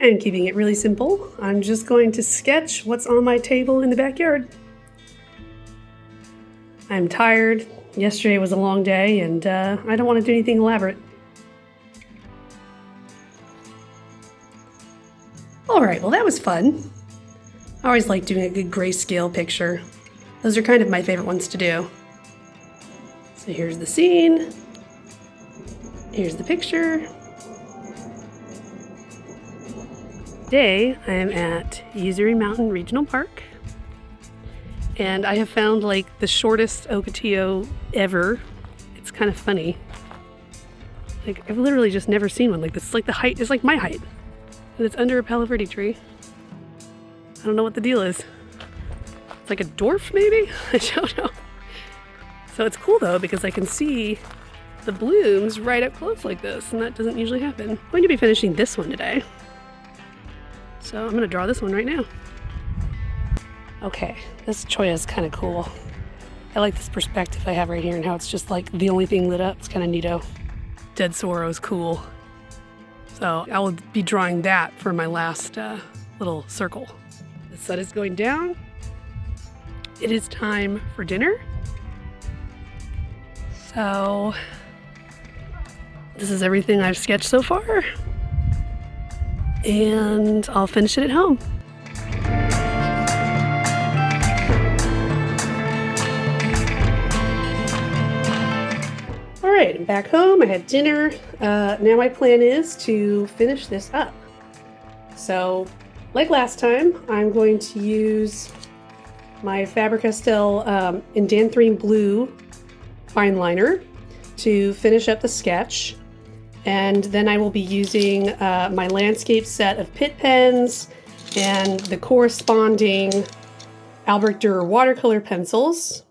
And keeping it really simple, I'm just going to sketch what's on my table in the backyard. I'm tired. Yesterday was a long day, and I don't want to do anything elaborate. Alright, well that was fun. I always like doing a good grayscale picture. Those are kind of my favorite ones to do. So here's the scene. Here's the picture. Today I am at Usery Mountain Regional Park, and I have found like the shortest ocotillo ever. It's kind of funny. Like I've literally just never seen one like this. It's like the height is like my height, and it's under a Palo Verde tree. I don't know what the deal is. It's like a dwarf maybe? I don't know. So it's cool though because I can see the blooms right up close like this, and that doesn't usually happen. I'm going to be finishing this one today. So I'm going to draw this one right now. Okay, this cholla is kind of cool. I like this perspective I have right here and how it's just like the only thing lit up. It's kind of neato. Dead sorrow is cool. So I will be drawing that for my last little circle. The sun is going down. It is time for dinner. So this is everything I've sketched so far. And I'll finish it at home. All right, I'm back home. I had dinner. Now my plan is to finish this up. So, like last time, I'm going to use my Faber Castell Indanthrene Blue fine liner to finish up the sketch. And then I will be using my landscape set of Pitt pens and the corresponding Albrecht Durer watercolor pencils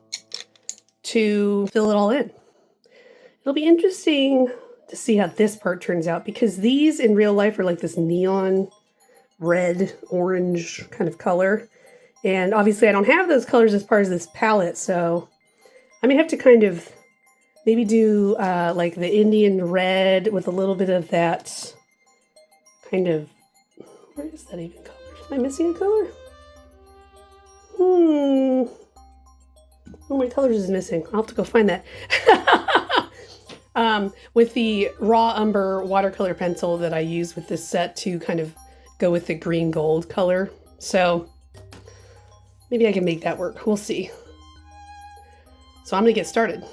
to fill it all in. It'll be interesting to see how this part turns out because these in real life are like this neon red, orange kind of color. And obviously I don't have those colors as part of this palette, so I may have to kind of maybe do like the Indian red with a little bit of that kind of, where is that even color? Am I missing a color? One of my colors is missing. I'll have to go find that. With the raw umber watercolor pencil that I use with this set to kind of go with the green gold color. So maybe I can make that work. We'll see. So I'm gonna get started.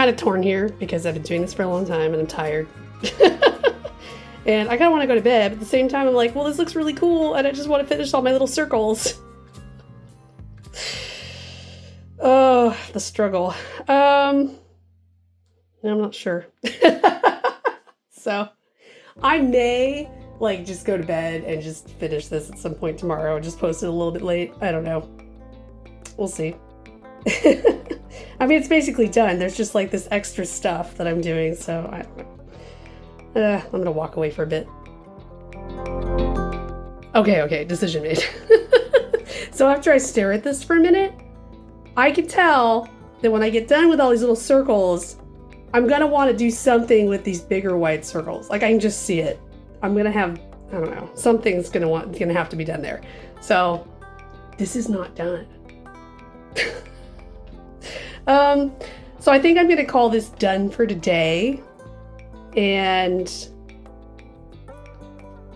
kind of torn here because I've been doing this for a long time and I'm tired. And I kind of want to go to bed, but at the same time I'm like, well, this looks really cool and I just want to finish all my little circles. Oh, the struggle. I'm not sure. So I may like just go to bed and just finish this at some point tomorrow and just post it a little bit late. I don't know. We'll see. I mean, it's basically done. There's just like this extra stuff that I'm doing, so I don't know. I'm gonna walk away for a bit. Okay, decision made. So after I stare at this for a minute, I can tell that when I get done with all these little circles, I'm gonna want to do something with these bigger white circles. Like I can just see it. I'm gonna have, I don't know, something's gonna have to be done there. So this is not done. So I think I'm gonna call this done for today. And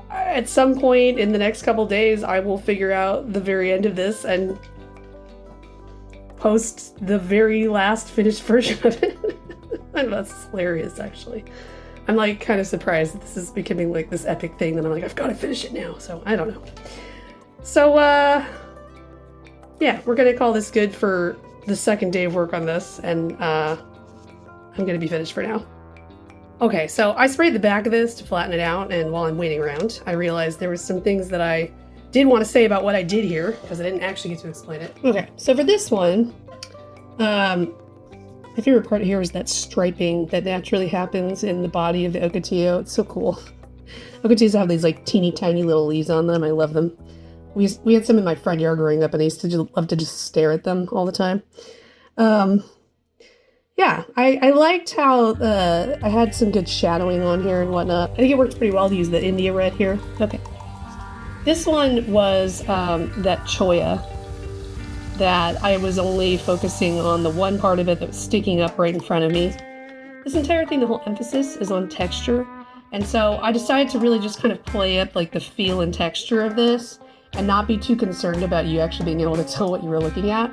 at some point in the next couple days, I will figure out the very end of this and post the very last finished version of it. I know, that's hilarious, actually. I'm like kind of surprised that this is becoming like this epic thing that I'm like, I've got to finish it now. So I don't know. So yeah, we're gonna call this good for the second day of work on this, and I'm gonna be finished for now. Okay, so I sprayed the back of this to flatten it out, and while I'm waiting around, I realized there was some things that I did want to say about what I did here, because I didn't actually get to explain it. Okay, so for this one, my favorite part here is that striping that naturally happens in the body of the ocotillo. It's so cool. Ocotillos have these like teeny tiny little leaves on them. I love them. We had some in my front yard growing up, and I used to love to just stare at them all the time. Yeah, I liked how I had some good shadowing on here and whatnot. I think it worked pretty well to use the India red here. Okay. This one was that choya that I was only focusing on the one part of it that was sticking up right in front of me. This entire thing, the whole emphasis is on texture. And so I decided to really just kind of play up like the feel and texture of this and not be too concerned about you actually being able to tell what you were looking at.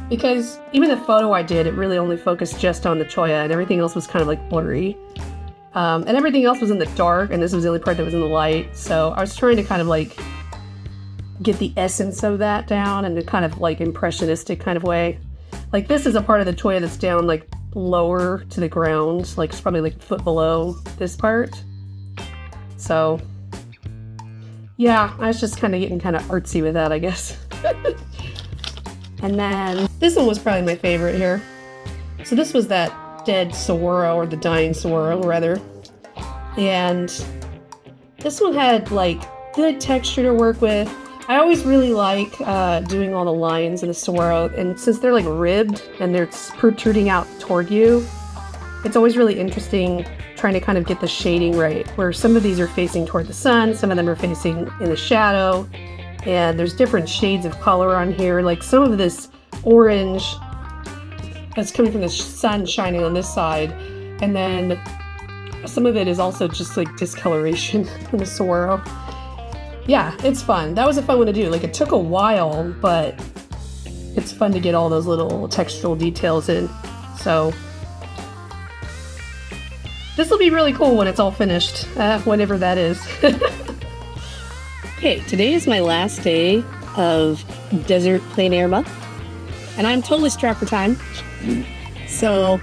Because even the photo I did, it really only focused just on the choya, and everything else was kind of like blurry. And everything else was in the dark, and this was the only part that was in the light. So I was trying to kind of like get the essence of that down in a kind of like impressionistic kind of way. Like this is a part of the choya that's down like lower to the ground, like it's probably like a foot below this part. So yeah, I was just kind of getting kind of artsy with that, I guess. And then this one was probably my favorite here. So this was that dead saguaro, or the dying saguaro rather. And this one had like good texture to work with. I always really like doing all the lines in the saguaro, and since they're like ribbed and they're protruding out toward you, it's always really interesting trying to kind of get the shading right, where some of these are facing toward the sun, some of them are facing in the shadow. And there's different shades of color on here, like some of this orange that's coming from the sun shining on this side, and then some of it is also just like discoloration from the saguaro. Yeah, it's fun. That was a fun one to do. Like it took a while, but it's fun to get all those little textural details in. So this will be really cool when it's all finished, whenever that is. Okay, today is my last day of Desert Plein Air Month, and I'm totally strapped for time. So,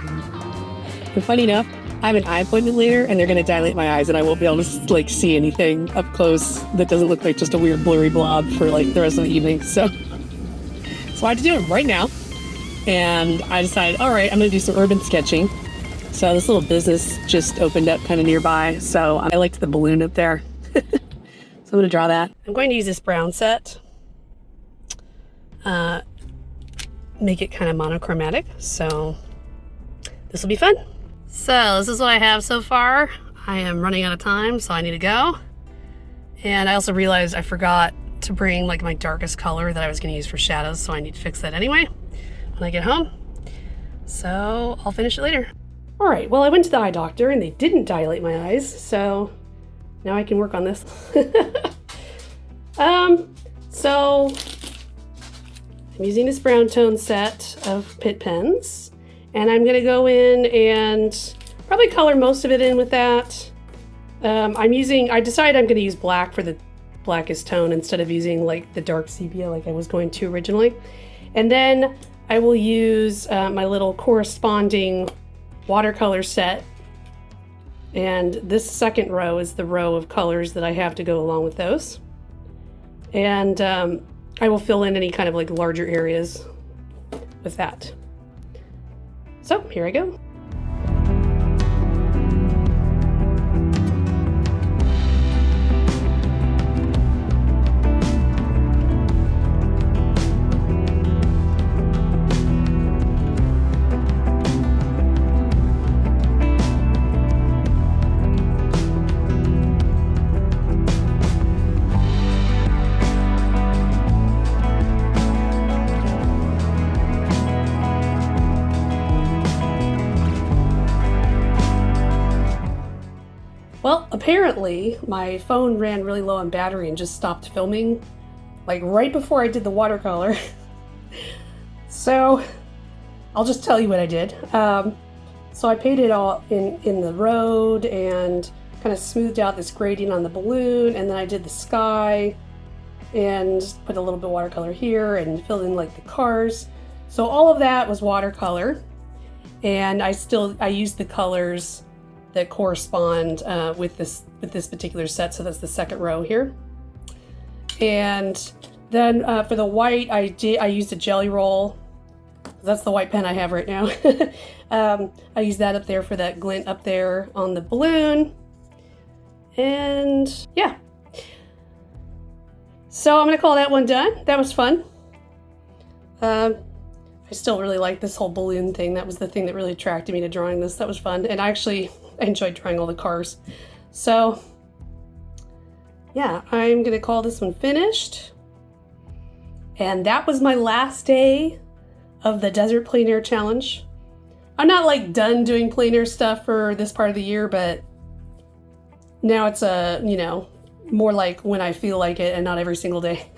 funny enough, I have an eye appointment later, and they're going to dilate my eyes, and I won't be able to like see anything up close that doesn't look like just a weird blurry blob for like the rest of the evening. So I had to do it right now, and I decided, all right, I'm going to do some urban sketching. So this little business just opened up kind of nearby, so I liked the balloon up there. So I'm going to draw that. I'm going to use this brown set, make it kind of monochromatic, so this will be fun. So this is what I have so far. I am running out of time, so I need to go. And I also realized I forgot to bring like my darkest color that I was going to use for shadows, so I need to fix that anyway when I get home. So I'll finish it later. All right, well, I went to the eye doctor and they didn't dilate my eyes, so now I can work on this. So I'm using this brown tone set of Pitt pens, And I'm gonna go in and probably color most of it in with that. I decided I'm gonna use black for the blackest tone instead of using like the dark sepia like I was going to originally. And then I will use my little corresponding watercolor set. And this second row is the row of colors that I have to go along with those. And I will fill in any kind of like larger areas with that. So here I go. Well, apparently my phone ran really low on battery and just stopped filming, like right before I did the watercolor. So I'll just tell you what I did. So I painted all in the road and kind of smoothed out this gradient on the balloon, and then I did the sky and put a little bit of watercolor here and filled in like the cars. So all of that was watercolor, and I used the colors that correspond with this particular set. So that's the second row here. And then for the white, I used a jelly roll. That's the white pen I have right now. I used that up there for that glint up there on the balloon. And yeah. So I'm gonna call that one done. That was fun. I still really like this whole balloon thing. That was the thing that really attracted me to drawing this. That was fun. And I enjoyed drawing all the cars. So yeah, I'm gonna call this one finished. And that was my last day of the Desert Plein Air Challenge. I'm not like done doing plein air stuff for this part of the year, but now it's more like when I feel like it and not every single day.